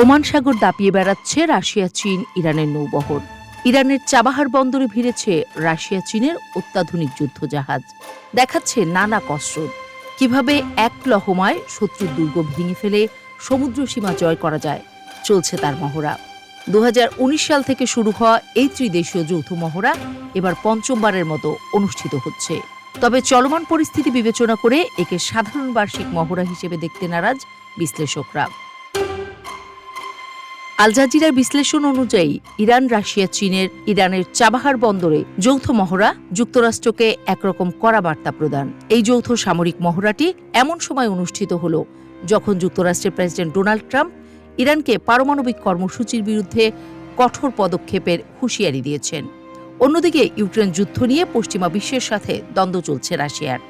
Oman সাগর দাপিয়ে বেড়াচ্ছে Russia, চীন, ইরানের নৌবহর। ইরানের চাবাহার বন্দরে ভিড়েছে রাশিয়া চীনের অত্যাধুনিক যুদ্ধজাহাজ। দেখাচ্ছে নানা কসরত, কিভাবে এক লহমায় শত্রুর দুর্গ ভেঙে ফেলে সমুদ্র সীমা জয় করা যায়, চলছে তার মহড়া। 2019 সাল থেকে শুরু হওয়া এই ত্রিদেশীয় যৌথ মহড়া এবার পঞ্চমবারের মতো অনুষ্ঠিত হচ্ছে। তবে চলমান পরিস্থিতি বিবেচনা করে একে সাধারণ বার্ষিক মহড়া হিসেবে দেখতে নারাজ বিশ্লেষকরা। আল জাজিরার বিশ্লেষণ অনুযায়ী ইরান, রাশিয়া, চীনের ইরানের চাবাহার বন্দরে যৌথ মহড়া যুক্তরাষ্ট্রকে একরকম কড়া বার্তা প্রদান। এই যৌথ সামরিক মহড়াটি এমন সময় অনুষ্ঠিত হল যখন যুক্তরাষ্ট্রের প্রেসিডেন্ট ডোনাল্ড ট্রাম্প ইরানকে পারমাণবিক কর্মসূচির বিরুদ্ধে কঠোর পদক্ষেপের হুঁশিয়ারি দিয়েছেন। অন্যদিকে ইউক্রেন যুদ্ধ নিয়ে পশ্চিমা বিশ্বের সাথে দ্বন্দ্ব চলছে রাশিয়ার।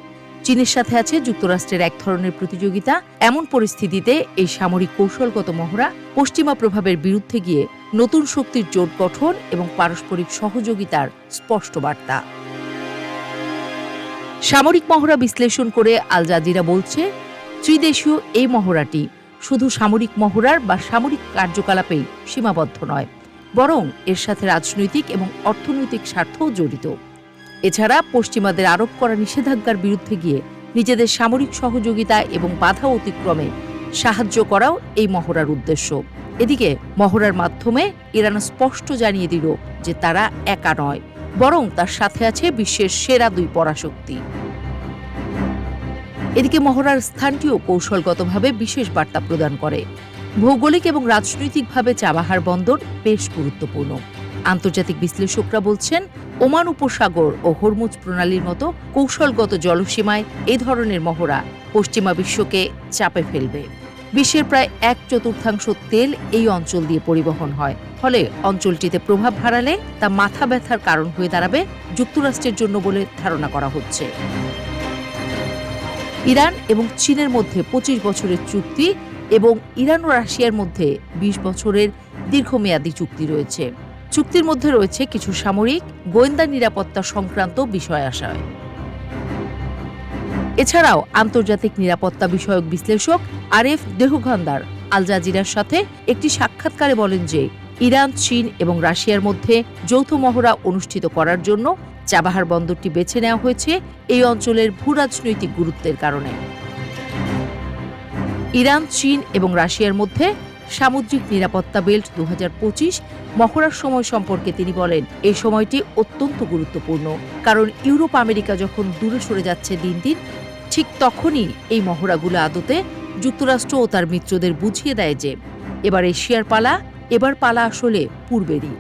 চীনের সাথে আছে যুক্তরাষ্ট্রের এক ধরনের প্রতিযোগিতা। এমন পরিস্থিতিতে এই সামরিক কৌশলগত মহড়া পশ্চিমা প্রভাবের বিরুদ্ধে গিয়ে নতুন শক্তির জোট গঠন এবং পারস্পরিক সহযোগিতার স্পষ্ট বার্তা। সামরিক মহড়া বিশ্লেষণ করে আল জাজিরা বলছে, ত্রিদেশীয় এই মহড়াটি শুধু সামরিক মহড়ার বা সামরিক কার্যকলাপেই সীমাবদ্ধ নয়, বরং এর সাথে রাজনৈতিক এবং অর্থনৈতিক স্বার্থও জড়িত। এছাড়া পশ্চিমাদের আরোপ করা নিষেধাজ্ঞার বিরুদ্ধে গিয়ে নিজেদের সামরিক সহযোগিতা এবং বাধা অতিক্রমে সাহায্য করাও এই মহড়ার উদ্দেশ্য। এদিকে মহড়ার মাধ্যমে ইরান স্পষ্ট জানিয়ে দিল যে তারা একা নয়, বরং তার সাথে আছে বিশ্বের সেরা দুই পরাশক্তি। এদিকে মহড়ার স্থানটিও কৌশলগতভাবে বিশেষ বার্তা প্রদান করে। ভৌগোলিক এবং রাজনৈতিকভাবে চাবাহার বন্দর বেশ গুরুত্বপূর্ণ। আন্তর্জাতিক বিশ্লেষকরা বলছেন, ওমান উপসাগর ও হরমুজ প্রণালীর মতো কৌশলগত জলসীমায় এই ধরনের মহড়া পশ্চিমা বিশ্বকে চাপে ফেলবে। বিশ্বের প্রায় 1/4 তেল এই অঞ্চল দিয়ে পরিবহন হয়। ফলে অঞ্চলটিতে প্রভাব হারালে তা মাথা ব্যথার কারণ হয়ে দাঁড়াবে যুক্তরাষ্ট্রের জন্য বলে ধারণা করা হচ্ছে। ইরান এবং চীনের মধ্যে 25 বছরের চুক্তি এবং ইরান ও রাশিয়ার মধ্যে 20 বছরের দীর্ঘমেয়াদী চুক্তি রয়েছে। চুক্তির মধ্যে রয়েছে কিছু সামরিক, গোয়েন্দা নিরাপত্তা সংক্রান্ত বিষয় আশয়। এছাড়াও আন্তর্জাতিক নিরাপত্তা বিষয়ক বিশ্লেষক আরেফ দেহগানদার আল জাজিরার সাথে একটি সাক্ষাৎকারে বলেন যে ইরান, চীন এবং রাশিয়ার মধ্যে যৌথ মহড়া অনুষ্ঠিত করার জন্য চাবাহার বন্দরটি বেছে নেওয়া হয়েছে এই অঞ্চলের ভূরাজনৈতিক গুরুত্বের কারণে। ইরান, চীন এবং রাশিয়ার মধ্যে সামুদ্রিক নিরাপত্তা বেল্ট 2025 মহড়ার সময় সম্পর্কে তিনি বলেন, এই সময়টি অত্যন্ত গুরুত্বপূর্ণ, কারণ ইউরোপ আমেরিকা যখন দূরে সরে যাচ্ছে দিন দিন, ঠিক তখনই এই মহড়াগুলো আদতে যুক্তরাষ্ট্র ও তার মিত্রদের বুঝিয়ে দেয় যে এবার এশিয়ার পালা, এবার পালা আসলে পূর্বেরই।